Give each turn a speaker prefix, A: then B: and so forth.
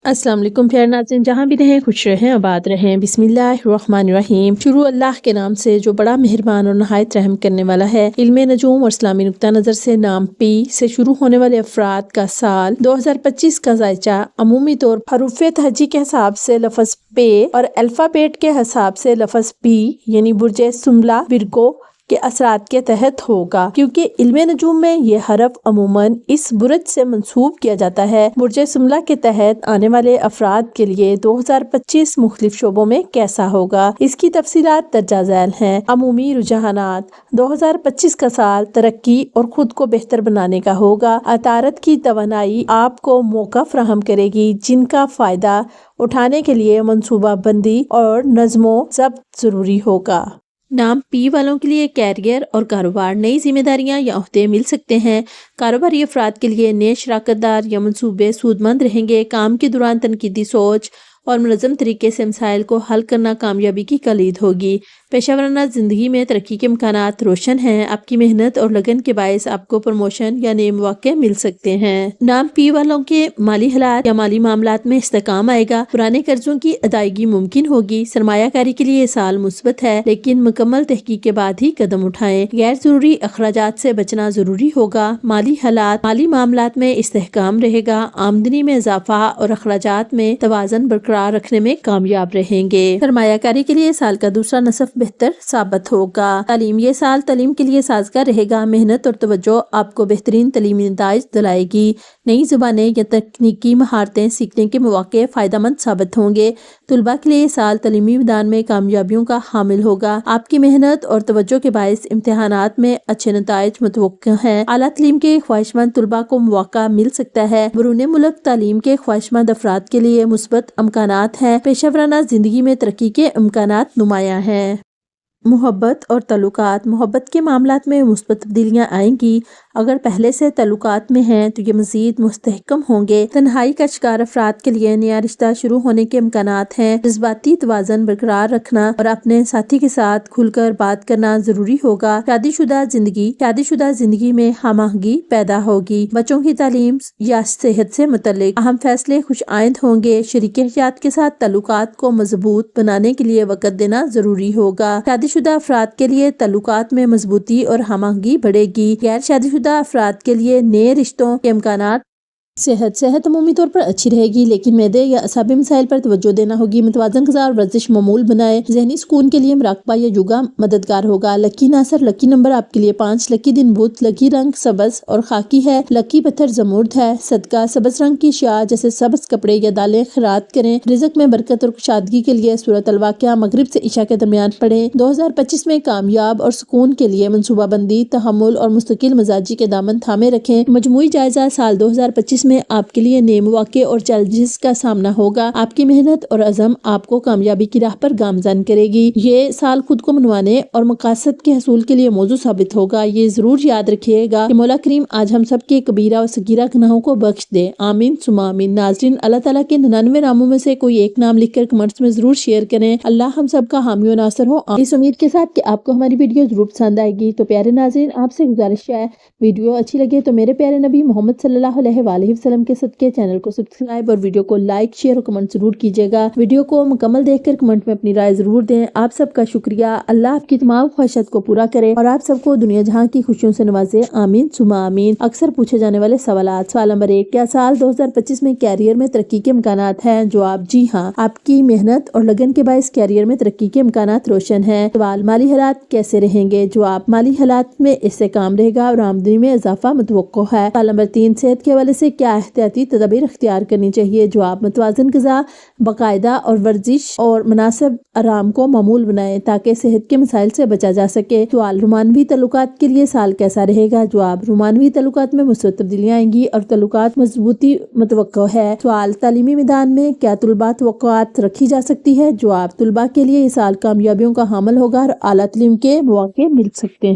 A: अस्सलाम वालेकुम प्यारे नाज़रीन, जहाँ भी रहें खुश रहें आबाद रहें। बिस्मिल्लाहिर्रहमानिर्रहीम। शुरू अल्लाह के नाम से जो बड़ा मेहरबान और नहायत रहम करने वाला है। इल्मे नजूम और इस्लामी नुक्ता नज़र से नाम पी से शुरू होने वाले अफराद का साल 2025 का जायचा अमूमी तौर पर हरूफ तहजी के हिसाब से लफ्ज़ पे और अल्फ़ाबेट के हिसाब से लफ्ज़ बी यानी बुर्ज सुमला विरगो के असरात के तहत होगा, क्योंकि इल्मे नजूम में ये हरफ अमूमन इस बुर्ज से मंसूब किया जाता है। बुर्ज सुमला के तहत आने वाले अफराद के लिए 2025 मुख्तलिफ शोबों में कैसा होगा, इसकी तफसीलात दर्जा झैल हैं। अमूमी रुझानात 2025 का साल तरक्की और खुद को बेहतर बनाने का होगा। अतारत की तवानाई आपको मौका फराहम करेगी, जिनका फायदा उठाने के लिए मनसूबा बंदी और नज़्मो ज़ब्त जरूरी होगा। नाम पी वालों के लिए कैरियर और कारोबार नई जिम्मेदारियां या ओहदे मिल सकते हैं। कारोबारी अफराद के लिए नए शराकतदार या मंसूबे सूदमंद रहेंगे। काम के दौरान तनकीदी सोच और मुनज़्ज़म तरीके से मसाइल को हल करना कामयाबी की कलीद होगी। पेशेवराना ज़िंदगी में तरक्की के इम्कानात रोशन हैं। आपकी मेहनत और लगन के बायस आपको प्रमोशन या नए मौके मिल सकते हैं। नाम पी वालों के माली हालात या माली मामलात में इस्तेकाम आएगा। पुराने कर्जों की अदायगी मुमकिन होगी। सरमायाकारी के लिए साल मुस्बत है, लेकिन मुकम्मल तहकीक के बाद ही कदम उठाएं। गैर जरूरी अखराजात से बचना जरूरी होगा। माली हालात माली मामलात में इस्तेकाम रहेगा। आमदनी में इजाफा और अखराजात में तवाज़न बरकरार रखने में कामयाब रहेंगे। सरमायाकारी के लिए साल का दूसरा नसफ बेहतर साबित होगा। तालीम ये साल तालीम के लिए साजगार रहेगा। मेहनत और तवज्जो आपको बेहतरीन तालीमी नताइज दिलाएगी। नई जुबानें या तकनीकी महारतें सीखने के मौके फायदेमंद साबित होंगे। तुलबा के लिए साल तालीमी मैदान में कामयाबियों का हामिल होगा। आपकी मेहनत और तवज्जो के बायस इम्तिहानात में अच्छे नताइज मुतवक्किल हैं। आला तालीम के ख्वाहिशमंद तुलबा को मौका मिल सकता है। बरूने मुल्क तालीम के ख्वाहिशमंद अफराद के लिए मुस्बत इम्कानात हैं। पेशेवराना जिंदगी में तरक्की के इम्कानात नुमाया हैं। मोहब्बत और तल्लुकात मोहब्बत के मामलात में मुस्बत तब्दीलियाँ आएंगी। अगर पहले से तल्लुकात में हैं तो ये मजीद मुस्तहकम होंगे। तन्हाई का शिकार अफराद के लिए नया रिश्ता शुरू होने के इम्कानात हैं। जज्बाती तवाज़न बरकरार रखना और अपने साथी के साथ खुलकर बात करना जरूरी होगा। शादीशुदा जिंदगी में हमआहंगी पैदा होगी। बच्चों की तालीम या सेहत से मुतल्लिक अहम फैसले खुश आइंद होंगे। शरीके हयात के साथ तल्लुकात को मजबूत बनाने के लिए वक़्त देना जरूरी होगा। शादीशुदा अफराद के लिए तल्लुकात में मजबूती और हमआहंगी बढ़ेगी। गैर शादीशुदा अफराद के लिए नए रिश्तों के इम्कानात सेहत अमूमी तौर पर अच्छी रहेगी, लेकिन मैदे या असाबी मसाइल पर तवज्जो देना होगी। मुतवाज़न ग़िज़ा और वर्जिश मामूल बनाए। ज़हनी सुकून के लिए मुराक़बा या योगा मददगार होगा। लकी नासर लकी नंबर आपके लिए 5। लकी दिन बुध। लकी रंग सबज और खाकी है। लकी पत्थर जमुर्द है। सदका सबज रंग की शिया जैसे सबज कपड़े या दालें खैरात करें। रिज़्क़ में बरकत और कुशादगी के लिए सूरत अल-वाक़िया मगरिब से इशा के दरमियान पढ़ें। 2025 में कामयाब और सुकून के लिए मनसूबाबंदी तहम्मुल और मुस्तकिल मिजाजी के दामन थामे रखें। मजमूई जायजा साल 2025 में आपके लिए नए मौके और चैलेंजेस का सामना होगा। आपकी मेहनत और अज़म आपको कामयाबी की राह पर गामज़न करेगी। ये साल खुद को मनवाने और मकासद के हसूल के लिए मौजू साबित होगा। ये जरूर याद रखिएगा कि मौला करीम आज हम सब के कबीरा और सगीरा गुनाहों को बख्श दे। आमीन सुमा आमीन। नाज़रीन, अल्लाह ताला के 99 नामों में से कोई एक नाम लिखकर कमेंट्स में जरूर शेयर करें। अल्लाह हम सब का हामी और नासर हो। इस उम्मीद के साथ कि आपको हमारी वीडियो जरूर पसंद आएगी। तो प्यारे नाज़रीन, आपसे गुजारिश है, वीडियो अच्छी लगे तो मेरे प्यारे नबी मोहम्मद सल्लल्लाहु अलैहि वसल्लम के सदके चैनल को सब्सक्राइब और वीडियो को लाइक शेयर और कमेंट जरूर कीजिएगा। वीडियो को मुकम्मल देखकर कमेंट में अपनी राय जरूर दें। आप सबका शुक्रिया। अल्लाह आपकी तमाम ख्वाहिशात को पूरा करे और आप सबको दुनिया जहां की खुशियों से नवाजे। आमीन सुमा आमीन। अक्सर पूछे जाने वाले सवालात। सवाल नंबर 1, क्या साल 2025 में कैरियर में तरक्की के इम्कानात हैं? जवाब जी हाँ। आपकी मेहनत और लगन के बायस कैरियर में तरक्की के इम्कानात रोशन है। सवाल, माली हालात कैसे रहेंगे? जवाब, माली हालात में इस्तेकाम रहेगा और आमदनी में इजाफा मुतवक्को है। सवाल नंबर 3, सेहत के हवाले से क्या एहतियाती तदबीर इख्तियार करनी चाहिए? जवाब, मुतवाज़न ग़िज़ा, बाकायदा और वर्जिश और मुनासिब आराम को मामूल बनाएं ताकि सेहत के मसाइल से बचा जा सके। सवाल, रुमानवी तल्लुकात के लिए साल कैसा रहेगा? जवाब, रुमानवी तल्लुकात में मुस्बत तब्दीलियाँ आएंगी और तल्लुकात मजबूती मुतवक्को है। सवाल, तालीमी मैदान में क्या तुलबा तवक्कुआत रखी जा सकती है? जवाब, तुलबा के लिए ये साल कामयाबियों का हामिल होगा और आला तालीम के मौके मिल सकते हैं।